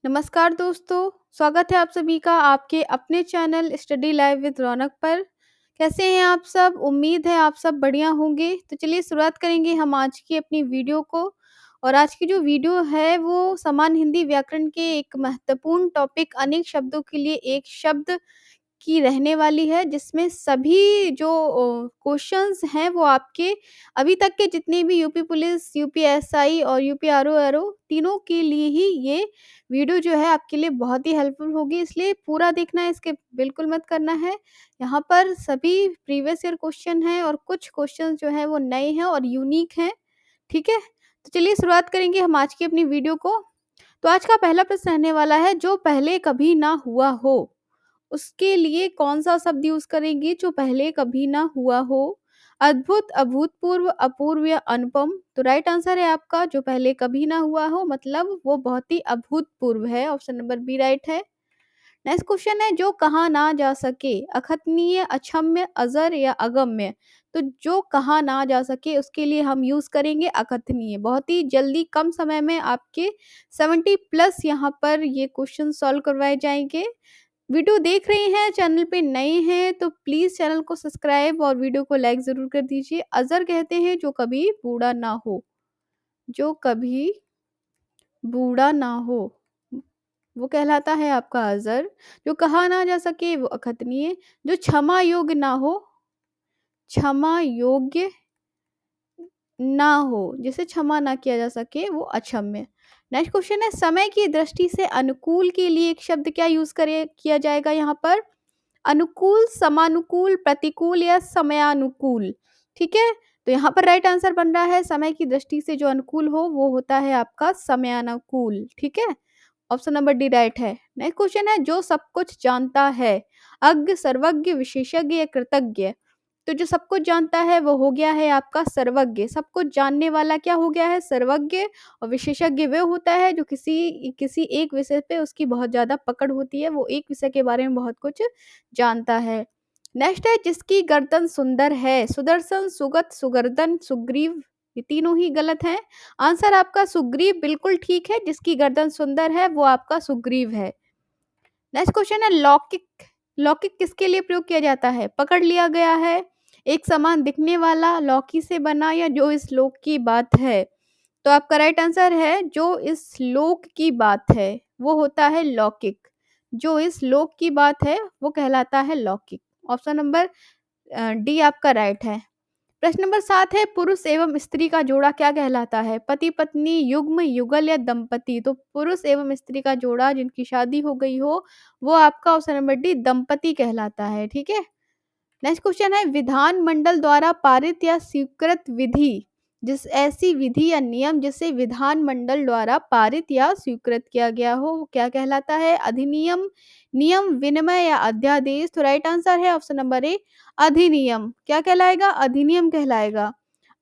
नमस्कार दोस्तों, स्वागत है आप सभी का आपके अपने चैनल स्टडी लाइव विद रौनक पर। कैसे हैं आप सब? उम्मीद है आप सब बढ़िया होंगे। तो चलिए शुरुआत करेंगे हम आज की अपनी वीडियो को। और आज की जो वीडियो है वो समान हिंदी व्याकरण के एक महत्वपूर्ण टॉपिक अनेक शब्दों के लिए एक शब्द की रहने वाली है, जिसमें सभी जो क्वेश्चंस हैं वो आपके अभी तक के जितने भी यूपी पुलिस, यूपीएसआई और यूपी आरओ तीनों के लिए ही ये वीडियो जो है आपके लिए बहुत ही हेल्पफुल होगी, इसलिए पूरा देखना है, स्किप बिल्कुल मत करना है। यहाँ पर सभी प्रीवियस ईयर क्वेश्चन हैं और कुछ क्वेश्चन जो हैं वो नए हैं और यूनिक हैं, ठीक है? तो चलिए शुरुआत करेंगे हम आज की अपनी वीडियो को। तो आज का पहला प्रश्न रहने वाला है, जो पहले कभी ना हुआ हो, उसके लिए कौन-सा शब्द यूज़ करेंगे जो पहले कभी ना हुआ हो? अद्भुत, अभूतपूर्व, अपूर्व या अनुपम? तो राइट आंसर है आपका जो पहले कभी ना हुआ हो, मतलब वो बहुत ही अभूतपूर्व है। ऑप्शन नंबर बी राइट है। नेक्स्ट क्वेश्चन है, जो कहा ना जा सके, अखतनीय, अक्षम्य, अजर या अगम्य? तो जो कहा ना जा सके उसके लिए हम यूज़ करेंगे अकथनीय। बहुत ही जल्दी कम समय में आपके 70 प्लस यहाँ पर ये क्वेश्चन सॉल्व करवाए जाएँगे। वीडियो देख रहे हैं, चैनल पे नए हैं तो प्लीज़ चैनल को सब्सक्राइब और वीडियो को लाइक ज़रूर कर दीजिए। अज़र कहते हैं जो कभी बूढ़ा ना हो, जो कभी बूढ़ा ना हो, वो कहलाता है आपका अज़र। जो कहा ना जा सके वो अकथनीय, जो क्षमा योग्य ना हो, क्षमा योग्य ना हो, जिसे क्षमा ना किया जा सके वो अक्षम्य। नेक्स्ट क्वेश्चन है, समय की दृष्टि से अनुकूल के लिए एक शब्द क्या यूज़ करे किया जाएगा यहाँ पर? अनुकूल, समानुकूल, प्रतिकूल या समयानुकूल, ठीक है? तो यहाँ पर राइट आंसर बन रहा है, समय की दृष्टि से जो अनुकूल हो वो होता है आपका समयानुकूल, ठीक है? ऑप्शन नंबर डी राइट है। नेक्स्ट क्वेश्चन है, जो सब कुछ जानता है, अज्ञ, सर्वज्ञ, विशेषज्ञ या कृतज्ञ? तो जो सब कुछ जानता है वो हो गया है आपका सर्वज्ञ। सब कुछ जानने वाला क्या हो गया है? सर्वज्ञ। और विशेषज्ञ वह होता है जो किसी किसी एक विषय पे उसकी बहुत ज़्यादा पकड़ होती है, वो एक विषय के बारे में बहुत कुछ जानता है। नेक्स्ट है, जिसकी गर्दन सुंदर है, सुदर्शन, सुगत, सुगर्दन, सुग्रीव? ये तीनों ही गलत हैं। आंसर आपका सुग्रीव बिल्कुल ठीक है, जिसकी गर्दन सुंदर है वो आपका सुग्रीव है। नेक्स्ट क्वेश्चन है, लौकिक। लौकिक किसके लिए प्रयोग किया जाता है? पकड़ लिया गया है, एक समान दिखने वाला, लौकी से बना या जो इस लोक की बात है? तो आपका राइट आंसर है जो इस लोक की बात है वो होता है लौकिक। जो इस लोक की बात है वो कहलाता है लौकिक। ऑप्शन नंबर डी आपका राइट है। प्रश्न नंबर 7 है, पुरुष एवं स्त्री का जोड़ा क्या कहलाता है? पति पत्नी, युग्म, युगल या दंपति? तो पुरुष एवं स्त्री का जोड़ा जिनकी शादी हो गई हो वो आपका ऑप्शन नंबर डी दंपति कहलाता है, ठीक है? नेक्स्ट क्वेश्चन है, विधान मंडल द्वारा पारित या स्वीकृत विधि, जिस ऐसी विधि या नियम जिसे विधान मंडल द्वारा पारित या स्वीकृत किया गया हो वो क्या कहलाता है? अधिनियम, नियम, विनिमय या अध्यादेश? तो राइट आंसर है ऑप्शन नंबर ए अधिनियम। क्या कहलाएगा? अधिनियम कहलाएगा।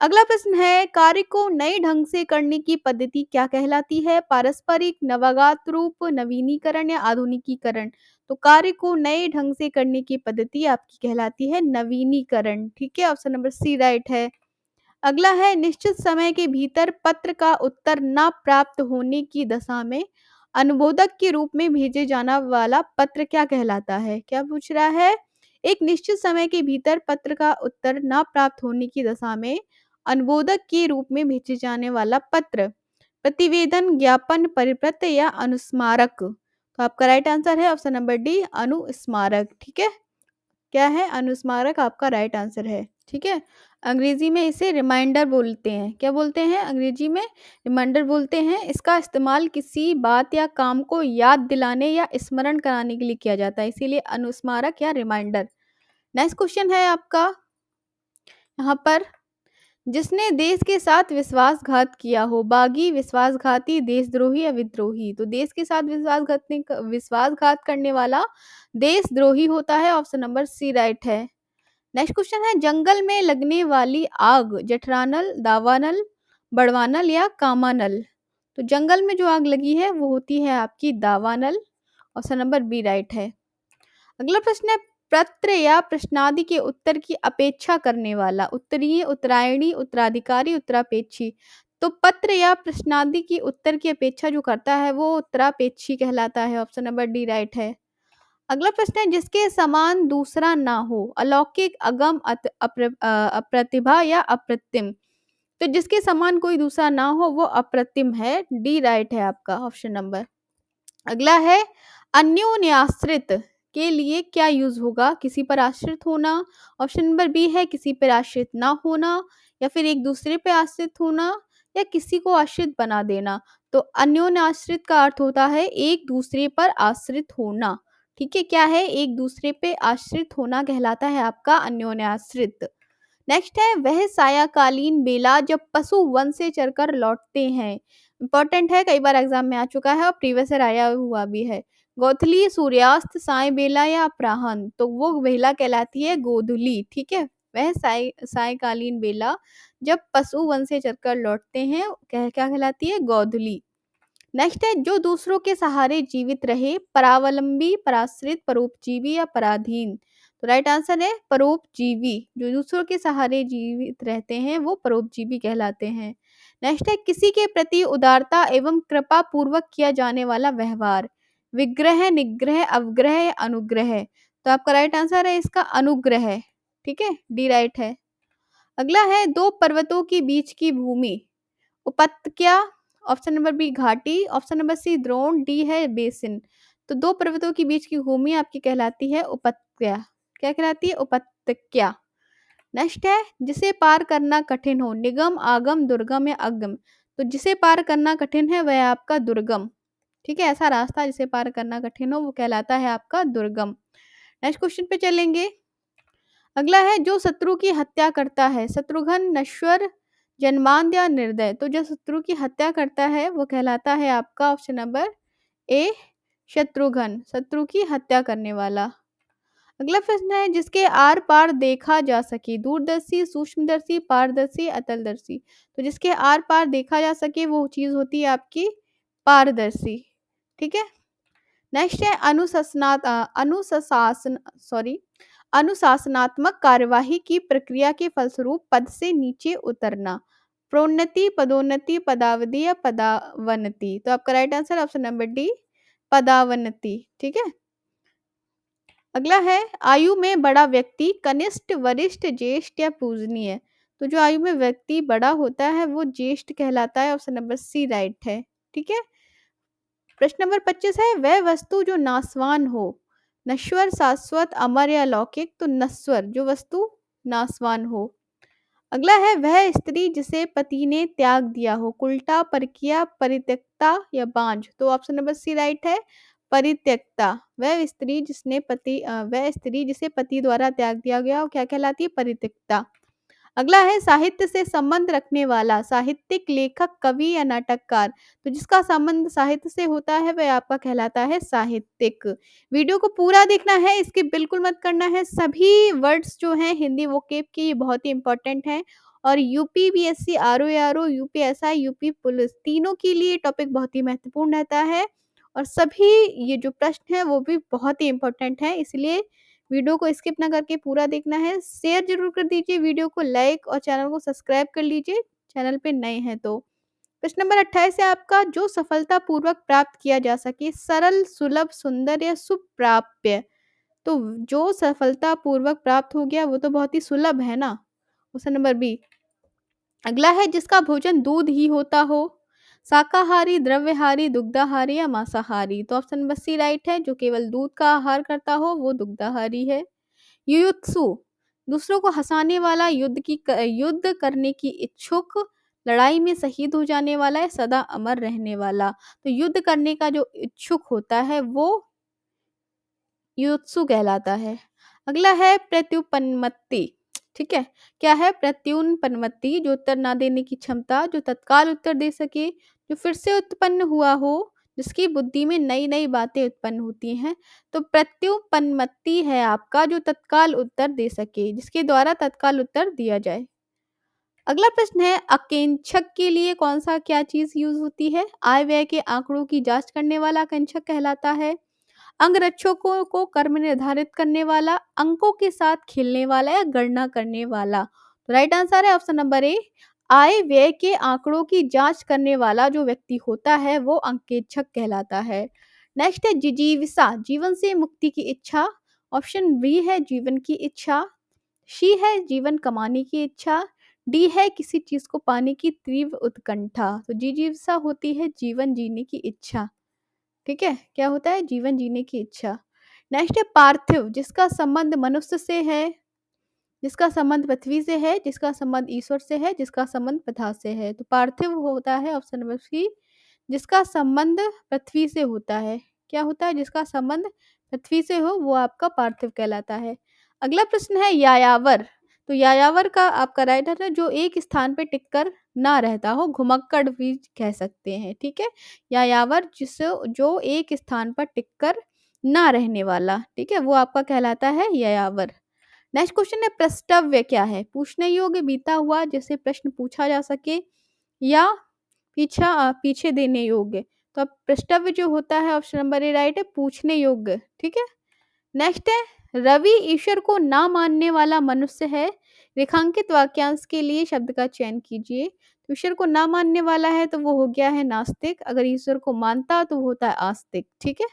अगला प्रश्न है, कार्य को नए ढंग से करने की पद्धति क्या कहलाती है? पारस्परिक, नवागत रूप, नवीनीकरण या आधुनिकीकरण? तो कार्य को नए ढंग से करने की पद्धति आपकी कहलाती है नवीनीकरण, ठीक है? ऑप्शन नंबर सी राइट है। अगला है, निश्चित समय के भीतर पत्र का उत्तर न प्राप्त होने की दशा में अनुबोधक के रूप में भेजे जाना वाला पत्र क्या कहलाता है? क्या पूछ रहा है? एक निश्चित समय के भीतर पत्र का उत्तर न प्राप्त होने की दशा में अनुबोधक के रूप में भेजे जाने वाला पत्र प्रतिवेदन, ज्ञापन, परिपत्र या अनुस्मारक? तो आपका राइट आंसर है ऑप्शन नंबर डी अनुस्मारक, ठीक है? क्या है? अनुस्मारक आपका राइट आंसर है, ठीक है? अंग्रेजी में इसे रिमाइंडर बोलते हैं। क्या बोलते हैं? अंग्रेजी में रिमाइंडर बोलते हैं। इसका इस्तेमाल किसी बात या काम को याद दिलाने या स्मरण कराने के लिए किया जाता है, इसीलिए अनुस्मारक या रिमाइंडर। नेक्स्ट क्वेश्चन है आपका यहाँ पर, जिसने देश के साथ विश्वासघात किया हो, बागी, विश्वासघाती, देशद्रोही या विद्रोही? तो देश के साथ विश्वासघात करने वाला देशद्रोही होता है। ऑप्शन नंबर सी राइट है। नेक्स्ट क्वेश्चन है, जंगल में लगने वाली आग जठरानल, दावानल, बड़वानल या कामानल? तो जंगल में जो आग लगी है वो होती है आपकी दावानल। ऑप्शन नंबर बी राइट है। अगला प्रश्न है, पत्र या प्रश्नादि के उत्तर की अपेक्षा करने वाला, उत्तरीय, उत्तरायणी, उत्तराधिकारी, उत्तरापेक्षी? तो पत्र या प्रश्नादि की उत्तर की अपेक्षा जो करता है वो उत्तरापेक्षी कहलाता है। ऑप्शन नंबर डी राइट है। अगला प्रश्न है, जिसके समान दूसरा ना हो, अलौकिक, अगम, अप्रतिभा या अप्रतिम। तो जिसके समान कोई दूसरा ना हो वो अप्रतिम है। डी राइट है आपका ऑप्शन नंबर। अगला है, अन्योन्याश्रित के लिए क्या यूज होगा? किसी पर आश्रित होना। ऑप्शन नंबर बी है किसी पर आश्रित ना होना, या फिर एक दूसरे पे आश्रित होना, या किसी को आश्रित बना देना। तो अन्योन्याश्रित का अर्थ होता है एक दूसरे पर आश्रित होना। ठीक है, क्या है? एक दूसरे पे आश्रित होना कहलाता है आपका अन्योन्याश्रित। नेक्स्ट है, वह सायंकालीन बेला जब पशु वन से चरकर लौटते हैं। इंपॉर्टेंट है, कई बार एग्जाम में आ चुका है और प्रीवियस ईयर आया हुआ भी है। गोधूली, सूर्यास्त, साय बेला या अपराह्न। तो वो बेला कहलाती है गोधूली। ठीक है, वह सायंकालीन बेला जब पशु वन से चरकर लौटते हैं क्या क्या कहलाती है? गोधूली। नेक्स्ट है, जो दूसरों के सहारे जीवित रहे, परावलंबी, पराश्रित, परोपजीवी या पराधीन। तो राइट आंसर है परोपजीवी। जो दूसरों के सहारे जीवित रहते हैं वो परोपजीवी कहलाते हैं। नेक्स्ट है, किसी के प्रति उदारता एवं कृपा पूर्वक किया जाने वाला व्यवहार। विग्रह, निग्रह, अवग्रह या अनुग्रह। तो आपका राइट आंसर है इसका अनुग्रह। ठीक है, डी राइट है। अगला है, दो पर्वतों के बीच की भूमि। उपत्यका। ऑप्शन नंबर बी घाटी, ऑप्शन नंबर सी द्रोण, डी है बेसिन। तो दो पर्वतों के बीच की भूमि आपकी कहलाती है उपत्यका। क्या कहलाती है? उपत्यका। नेक्स्ट है, जिसे पार करना कठिन हो, निगम, आगम, दुर्गम या अगम। तो जिसे पार करना कठिन है वह आपका दुर्गम। ठीक है, ऐसा रास्ता जिसे पार करना कठिन हो वो कहलाता है आपका दुर्गम। नेक्स्ट क्वेश्चन पे चलेंगे। अगला है, जो शत्रु की हत्या करता है, शत्रुघ्न, नश्वर, जन्मांध या निर्दय। तो जो शत्रु की हत्या करता है वो कहलाता है आपका ऑप्शन नंबर ए शत्रुघ्न, शत्रु की हत्या करने वाला। अगला प्रश्न है, जिसके आर पार देखा जा सके, दूरदर्शी, सूक्ष्मदर्शी, पारदर्शी, अतलदर्शी। तो जिसके आर पार देखा जा सके वो चीज होती है आपकी पारदर्शी। ठीक है। नेक्स्ट है, अनुशासन सॉरी अनुशासनात्मक कार्यवाही की प्रक्रिया के फलस्वरूप पद से नीचे उतरना। प्रोन्नति, पदोन्नति, पदावधि या पदावनति। तो आपका right answer option number d पदावनति। ठीक है। अगला है, आयु में बड़ा व्यक्ति कनिष्ठ, वरिष्ठ, ज्येष्ठ या पूजनीय। तो जो आयु में व्यक्ति बड़ा होता है वो ज्येष्ठ कहलाता है। ऑप्शन नंबर सी राइट है। ठीक है। प्रश्न नंबर 25 है, वह वस्तु जो नासवान हो, नश्वर, शाश्वत, अमर या लौकिक। तो नश्वर, जो वस्तु नासवान हो। अगला है, वह स्त्री जिसे पति ने त्याग दिया हो, उल्टा, परकिया, परित्यक्ता या बांझ। तो ऑप्शन नंबर सी राइट है परित्यक्ता। वह स्त्री जिसे पति द्वारा त्याग दिया गया हो क्या कहलाती है? परित्यक्ता। अगला है, साहित्य से संबंध रखने वाला, साहित्यिक, लेखक, कवि या नाटककार। तो जिसका संबंध साहित्य से होता है वह आपका कहलाता है साहित्यिक। वीडियो को पूरा देखना है, इसके बिल्कुल मत करना है। सभी वर्ड्स जो हैं हिंदी वोकेब के ये बहुत ही इंपॉर्टेंट हैं, और UPPSC, RO, UPSI, UP police तीनों के लिए टॉपिक बहुत ही महत्वपूर्ण रहता है, और सभी ये जो प्रश्न है वो भी बहुत ही इंपॉर्टेंट है। इसलिए वीडियो को स्किप ना करके पूरा देखना है। शेयर जरूर कर दीजिए वीडियो को, लाइक और चैनल को सब्सक्राइब कर लीजिए चैनल पे नए हैं तो। प्रश्न नंबर 28 है आपका, जो सफलतापूर्वक प्राप्त किया जा सके, सरल, सुलभ, सुंदर या सुप्राप्य। तो जो सफलतापूर्वक प्राप्त हो गया वो तो बहुत ही सुलभ है ना, ऑप्शन नंबर बी। अगला है, जिसका भोजन दूध ही होता हो, शाकाहारी, द्रव्यहारी, दुग्धाहारी या मांसाहारी। तो ऑप्शन नंबर सी राइट है, जो केवल दूध का आहार करता हो वो दुग्धाहारी है। युयुत्सु, दूसरों को हंसाने वाला, युद्ध करने की इच्छुक, लड़ाई में शहीद हो जाने वाला है, सदा अमर रहने वाला। तो युद्ध करने का जो इच्छुक होता है वो युत्सु कहलाता है। अगला है, प्रत्युपन्मत्ति। ठीक है, क्या है? प्रत्युपन्मत्ति, जो उत्तर ना देने की क्षमता, जो तत्काल उत्तर दे सके, जो फिर से उत्पन्न हुआ हो, जिसकी बुद्धि में नई नई बातें उत्पन्न होती हैं। तो प्रत्युपन्मत्ति है आपका जो तत्काल उत्तर दे सके, जिसके द्वारा तत्काल उत्तर दिया जाए। अगला प्रश्न है, आकेंक्षक के लिए कौन सा क्या चीज यूज होती है? आय व्यय के आंकड़ों की जांच करने वाला आकेंक्षक कहलाता है। अंगरक्षकों को कर्म निर्धारित करने वाला, अंकों के साथ खेलने वाला या गणना करने वाला। तो राइट आंसर है ऑप्शन नंबर ए आय व्यय के आंकड़ों की जांच करने वाला जो व्यक्ति होता है वो अंकेक्षक कहलाता है। नेक्स्ट है जिजीविषा, जीवन से मुक्ति की इच्छा। ऑप्शन बी है जीवन की इच्छा, सी है जीवन कमाने की इच्छा, डी है किसी चीज को पाने की तीव्र उत्कंठा। तो जिजीविषा होती है जीवन जीने की इच्छा। ठीक है, क्या होता है? जीवन जीने की इच्छा। नेक्स्ट है पार्थिव, जिसका संबंध मनुष्य से है, जिसका संबंध पृथ्वी से है, जिसका संबंध ईश्वर से है, जिसका संबंध प्रथा से है। तो पार्थिव होता है ऑप्शन नंबर सी, जिसका संबंध पृथ्वी से होता है। क्या होता है? जिसका संबंध पृथ्वी से हो वो आपका पार्थिव कहलाता है। अगला प्रश्न है यायावर। तो यायावर का आपका राइट आंसर, जो एक स्थान पे टिककर ना रहता हो, घुमक्कड़ भी कह सकते हैं। ठीक है, यायावर जिस जो एक स्थान पर टिककर ना रहने वाला, ठीक है, वो आपका कहलाता है यायावर। नेक्स्ट क्वेश्चन है प्रस्ताव्य क्या है? पूछने योग्य बीता हुआ जिससे प्रश्न पूछा जा सके या पीछे देने योग्य। तो अब प्रस्ताव्य जो होता है ऑप्शन नंबर ए राइट है, पूछने योग्य। ठीक है, नेक्स्ट है रवि ईश्वर को ना मानने वाला मनुष्य है। रेखांकित वाक्यांश के लिए शब्द का चयन कीजिए। तो ईश्वर को ना मानने वाला है तो वो हो गया है नास्तिक, अगर ईश्वर को मानता तो वो होता है आस्तिक। ठीक है,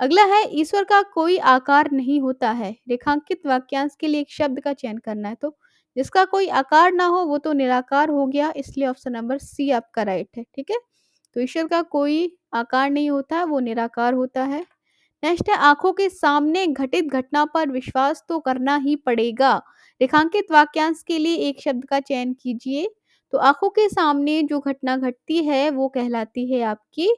अगला है ईश्वर का कोई आकार नहीं होता है। रेखांकित वाक्यांश के लिए एक शब्द का चयन करना है, तो जिसका कोई आकार ना हो वो तो निराकार हो गया, इसलिए ऑप्शन नंबर सी आपका राइट है। ठीक है, तो ईश्वर का कोई आकार नहीं होता है, वो निराकार होता है। नेक्स्ट है आंखों के सामने घटित घटना पर विश्वास तो करना ही पड़ेगा। रेखांकित वाक्यांश के लिए एक शब्द का चयन कीजिए। तो आंखों के सामने जो घटना घटती है वो कहलाती है आपकी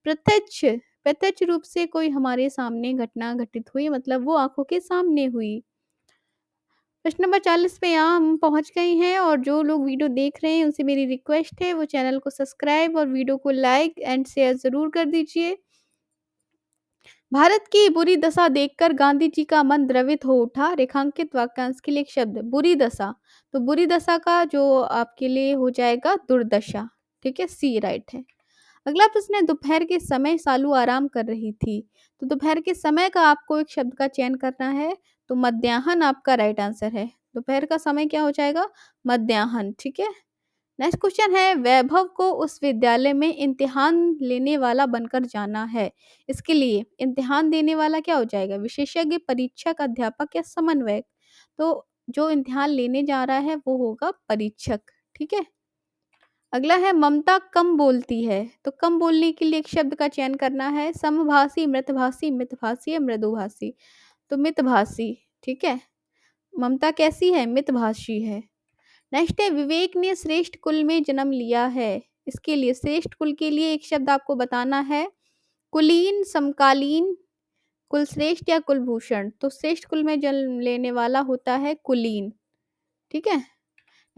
प्रत्यक्ष। प्रत्यक्ष रूप से कोई हमारे सामने घटना घटित हुई, मतलब वो आंखों के सामने हुई। प्रश्न नंबर 40 पे यहाँ हम पहुंच गए हैं, और जो लोग वीडियो देख रहे हैं उनसे मेरी रिक्वेस्ट है वो चैनल को सब्सक्राइब और वीडियो को लाइक एंड शेयर जरूर कर दीजिए। भारत की बुरी दशा देखकर गांधी जी का मन द्रवित हो उठा। रेखांकित वाक्यांश के लिए एक शब्द बुरी दशा। तो बुरी दशा का जो आपके लिए हो जाएगा दुर्दशा। ठीक है, सी राइट है। अगला प्रश्न है दोपहर के समय सालू आराम कर रही थी। तो दोपहर के समय का आपको एक शब्द का चयन करना है, तो मध्याह्न आपका राइट आंसर है। दोपहर का समय क्या हो जाएगा? मध्याह्न। ठीक है, नेक्स्ट क्वेश्चन है वैभव को उस विद्यालय में इम्तिहान लेने वाला बनकर जाना है। इसके लिए इम्तिहान देने वाला क्या हो जाएगा? विशेषज्ञ, परीक्षक, अध्यापक या समन्वयक। तो जो इम्तिहान लेने जा रहा है वो होगा परीक्षक। ठीक है, अगला है ममता कम बोलती है। तो कम बोलने के लिए एक शब्द का चयन करना है, समभाषी, मृतभाषी, मितभाषी या मृदुभाषी। तो मितभाषी। ठीक है, ममता कैसी है? मितभाषी है। नेक्स्ट है विवेक ने श्रेष्ठ कुल में जन्म लिया है। इसके लिए श्रेष्ठ कुल के लिए एक शब्द आपको बताना है, कुलीन, समकालीन, कुलश्रेष्ठ या कुलभूषण। तो श्रेष्ठ कुल में जन्म लेने वाला होता है कुलीन। ठीक है,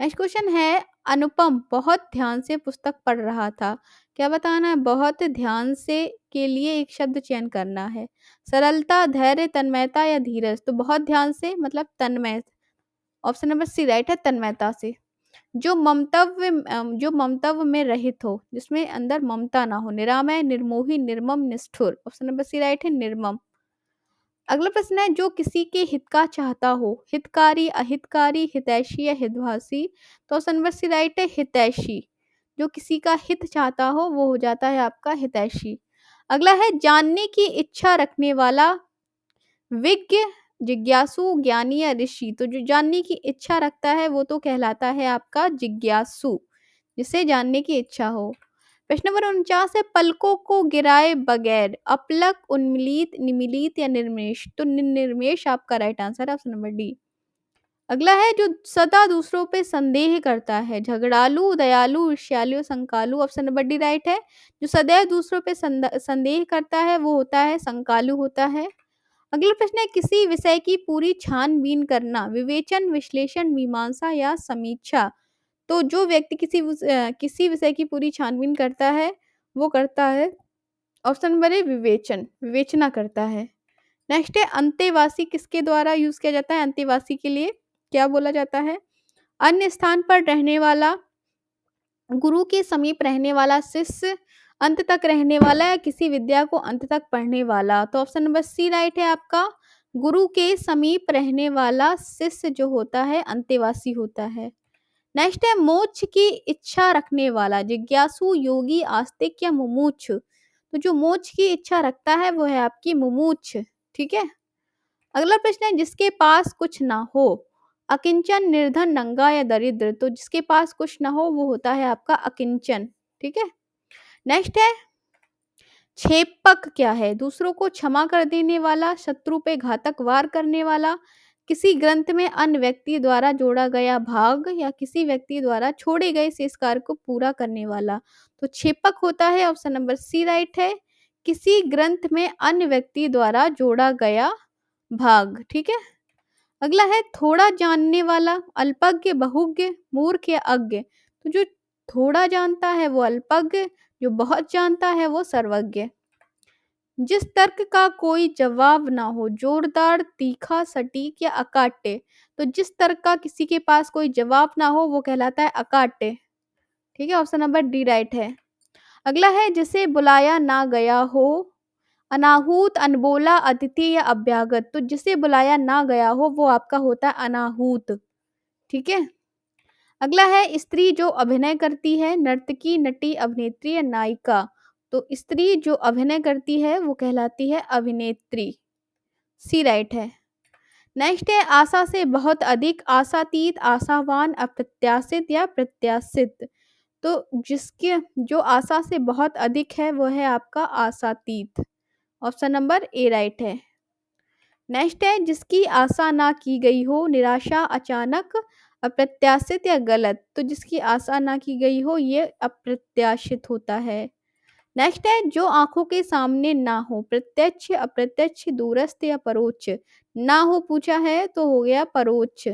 नेक्स्ट क्वेश्चन है अनुपम बहुत ध्यान से पुस्तक पढ़ रहा था। क्या बताना है? बहुत ध्यान से के लिए एक शब्द चयन करना है, सरलता, धैर्य, तन्मयता या धीरज। तो बहुत ध्यान से मतलब तन्मय। ऑप्शन नंबर सी राइट है, तन्मयता से। जो ममतव्य में रहित हो, जिसमें अंदर ममता ना हो, निरामय, निर्मोही, निर्मम, निष्ठुर। ऑप्शन नंबर सी राइट है, निर्मम। अगला प्रश्न है जो किसी के हित का चाहता हो, हितकारी, अहितकारी, हितैषी या हितभाषी। तो ऑप्शन नंबर सी राइट है, हितैषी। जो किसी का हित चाहता हो वो हो जाता है आपका हितैषी। अगला है जानने की इच्छा रखने वाला, विज्ञ, जिज्ञासु, ज्ञानी या ऋषि। तो जो जानने की इच्छा रखता है वो तो कहलाता है आपका जिज्ञासु, जिसे जानने की इच्छा हो। प्रश्न नंबर 49 है पलकों को गिराए बगैर, अपलक, उन्मिलित, निमिलित या निर्मेश। तो निर्मेश आपका राइट आंसर है, ऑप्शन नंबर डी। अगला है जो सदा दूसरों पे संदेह करता है, झगड़ालू, दयालु, ईर्ष्यालु, संकालू। ऑप्शन नंबर डी राइट है। जो सदैव दूसरों पे संदेह करता है वो होता है संकालू होता है। अगला प्रश्न है किसी विषय की पूरी छानबीन करना, विवेचन, विश्लेषण, मीमांसा या समीक्षा। तो जो व्यक्ति किसी विषय की पूरी छानबीन करता है वो करता है ऑप्शन नंबर ए विवेचन, विवेचना करता है। नेक्स्ट है अंतेवासी किसके द्वारा यूज किया जाता है? अंतेवासी के लिए क्या बोला जाता है? अन्य स्थान पर रहने वाला, गुरु के समीप रहने वाला, शिष्य, अंत तक रहने वाला या किसी विद्या को अंत तक पढ़ने वाला। तो ऑप्शन नंबर सी राइट है आपका, गुरु के समीप रहने वाला शिष्य जो होता है अंतेवासी होता है। नेक्स्ट है मोक्ष की इच्छा रखने वाला, जिज्ञासु, योगी, आस्तिक या मुमुक्षु। तो जो मोक्ष की इच्छा रखता है वो है आपकी मुमुक्ष। ठीक है। अगला प्रश्न है जिसके पास कुछ ना हो, अकिंचन, निर्धन, नंगा या दरिद्र। तो जिसके पास कुछ ना हो वो होता है आपका अकिंचन। ठीक है। नेक्स्ट है क्षेपक क्या है, दूसरों को क्षमा कर देने वाला, शत्रु पे घातक वार करने वाला, किसी ग्रंथ में अन्य व्यक्ति द्वारा जोड़ा गया भाग या किसी व्यक्ति द्वारा छोड़े गए शेष कार्य को पूरा करने वाला। तो क्षेपक होता है ऑप्शन नंबर सी राइट है, किसी ग्रंथ में अन्य व्यक्ति द्वारा जोड़ा गया भाग। ठीक है। अगला है थोड़ा जानने वाला, अल्पज्ञ, बहुज्ञ, मूर्ख या अज्ञ। तो जो थोड़ा जानता है वो अल्पज्ञ, जो बहुत जानता है वो सर्वज्ञ। जिस तर्क का कोई जवाब ना हो, जोरदार, तीखा, सटीक या अकाट्य। तो जिस तर्क का किसी के पास कोई जवाब ना हो वो कहलाता है अकाट्य। ठीक है। ऑप्शन नंबर डी राइट है। अगला है जिसे बुलाया ना गया हो, अनाहूत, अनबोला, अतिथि या अभ्यागत। तो जिसे बुलाया ना गया हो वो आपका होता है अनाहूत। ठीक है। अगला है स्त्री जो अभिनय करती है, नर्तकी, नटी, अभिनेत्री या नायिका। तो स्त्री जो अभिनय करती है वो कहलाती है अभिनेत्री। सी राइट है। नेक्स्ट है आशा से बहुत अधिक, आशातीत, आशावान, अप्रत्याशित या प्रत्याशित। तो जिसके जो आशा से बहुत अधिक है वो है आपका आशातीत। ऑप्शन नंबर ए राइट है। नेक्स्ट है जिसकी आशा ना की गई हो, निराशा, अचानक, अप्रत्याशित या गलत। तो जिसकी आशा ना की गई हो ये अप्रत्याशित होता है। नेक्स्ट है जो आंखों के सामने ना हो, प्रत्यक्ष, अप्रत्यक्ष, दूरस्थ या परोक्ष। ना हो पूछा है तो हो गया परोक्ष,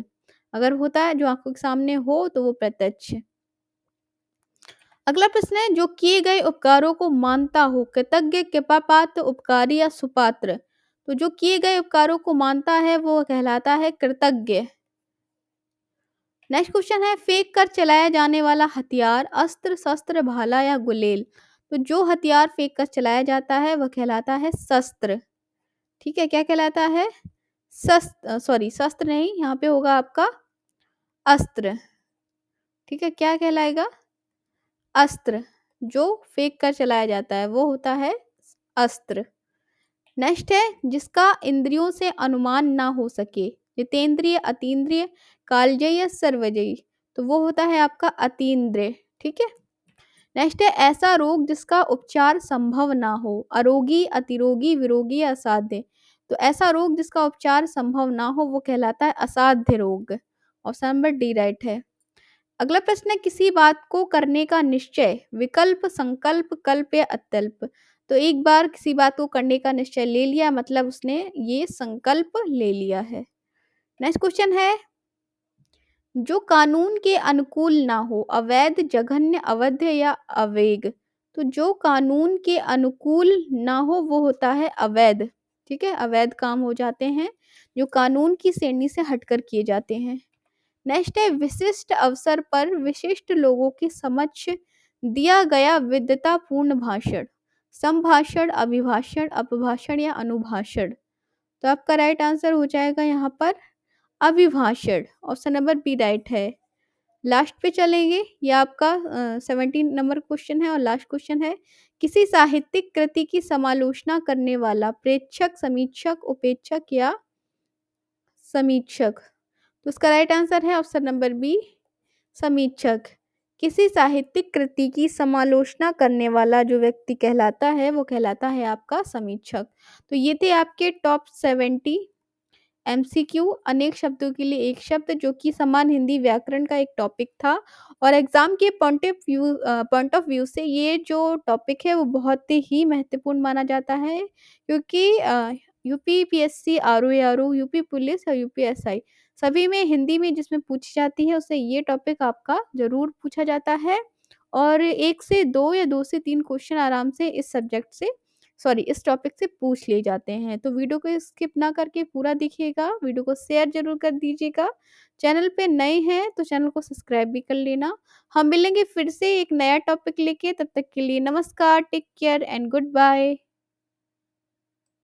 अगर होता है जो आंखों के सामने हो तो वो प्रत्यक्ष। अगला प्रश्न है जो किए गए उपकारों को मानता हो, कृतज्ञ, कृपापात्र, उपकारी या सुपात्र। तो जो किए गए उपकारों को मानता है वो कहलाता है कृतज्ञ। नेक्स्ट क्वेश्चन है फेंक कर चलाया जाने वाला हथियार, अस्त्र, शस्त्र, भाला या गुलेल। तो जो हथियार फेंक कर चलाया जाता है वह कहलाता है शस्त्र। ठीक है। क्या कहलाता है? शस्त्र, सॉरी शस्त्र नहीं, यहाँ पे होगा आपका अस्त्र। ठीक है। क्या कहलाएगा? अस्त्र। जो फेंक कर चलाया जाता है वो होता है अस्त्र। नेक्स्ट है जिसका इंद्रियों से अनुमान ना हो सके, जितेंद्रिय, अतीन्द्रिय, कालजयी या सर्वजयी। तो वो होता है आपका अतीन्द्रिय। ठीक है। नेक्स्ट है ऐसा रोग जिसका उपचार संभव ना हो, अरोगी, अतिरोगी, विरोगी या असाध्य। तो ऐसा रोग जिसका उपचार संभव ना हो वो कहलाता है असाध्य रोग। ऑप्शन नंबर डी राइट है। अगला प्रश्न है किसी बात को करने का निश्चय, विकल्प, संकल्प, कल्प या अत्यल्प। तो एक बार किसी बात को करने का निश्चय ले लिया मतलब उसने ये संकल्प ले लिया है। नेक्स्ट क्वेश्चन है जो कानून के अनुकूल ना हो, अवैध, जघन्य, अवध्य या अवेग। तो जो कानून के अनुकूल ना हो वो होता है अवैध। ठीक है। अवैध काम हो जाते हैं जो कानून की श्रेणी से हटकर किए जाते हैं। नेक्स्ट है विशिष्ट अवसर पर विशिष्ट लोगों के समक्ष दिया गया विद्वतापूर्ण भाषण, संभाषण, अभिभाषण, अपभाषण या अनुभाषण। तो आपका राइट आंसर हो जाएगा यहाँ पर अभिभाषण। ऑप्शन नंबर बी राइट है। लास्ट पे चलेंगे, ये आपका 17 नंबर क्वेश्चन है और लास्ट क्वेश्चन है किसी साहित्यिक कृति की समालोचना करने वाला, प्रेक्षक, समीक्षक, उपेक्षक या समीक्षक। तो उसका राइट आंसर है ऑप्शन नंबर बी समीक्षक। किसी साहित्यिक कृति की समालोचना करने वाला जो व्यक्ति कहलाता है वो कहलाता है आपका समीक्षक। तो ये थे आपके टॉप 70 एमसीक्यू, अनेक शब्दों के लिए एक शब्द, जो कि समान हिंदी व्याकरण का एक टॉपिक था। और एग्जाम के पॉइंट ऑफ व्यू से ये जो टॉपिक है वो बहुत ही महत्वपूर्ण माना जाता है, क्योंकि UP PSC, RO, UP police और यूपीएसआई सभी में हिंदी में जिसमें पूछी जाती है उससे ये टॉपिक आपका जरूर पूछा जाता है। और 1 से 2 या 2 से 3 क्वेश्चन आराम से इस सब्जेक्ट से, सॉरी इस टॉपिक से पूछ लिए जाते हैं। तो वीडियो को स्किप ना करके पूरा देखिएगा, वीडियो को शेयर ज़रूर कर दीजिएगा। चैनल पे नए हैं तो चैनल को सब्सक्राइब भी कर लेना। हम मिलेंगे फिर से एक नया टॉपिक लेके, तब तक के लिए नमस्कार, take care and good bye.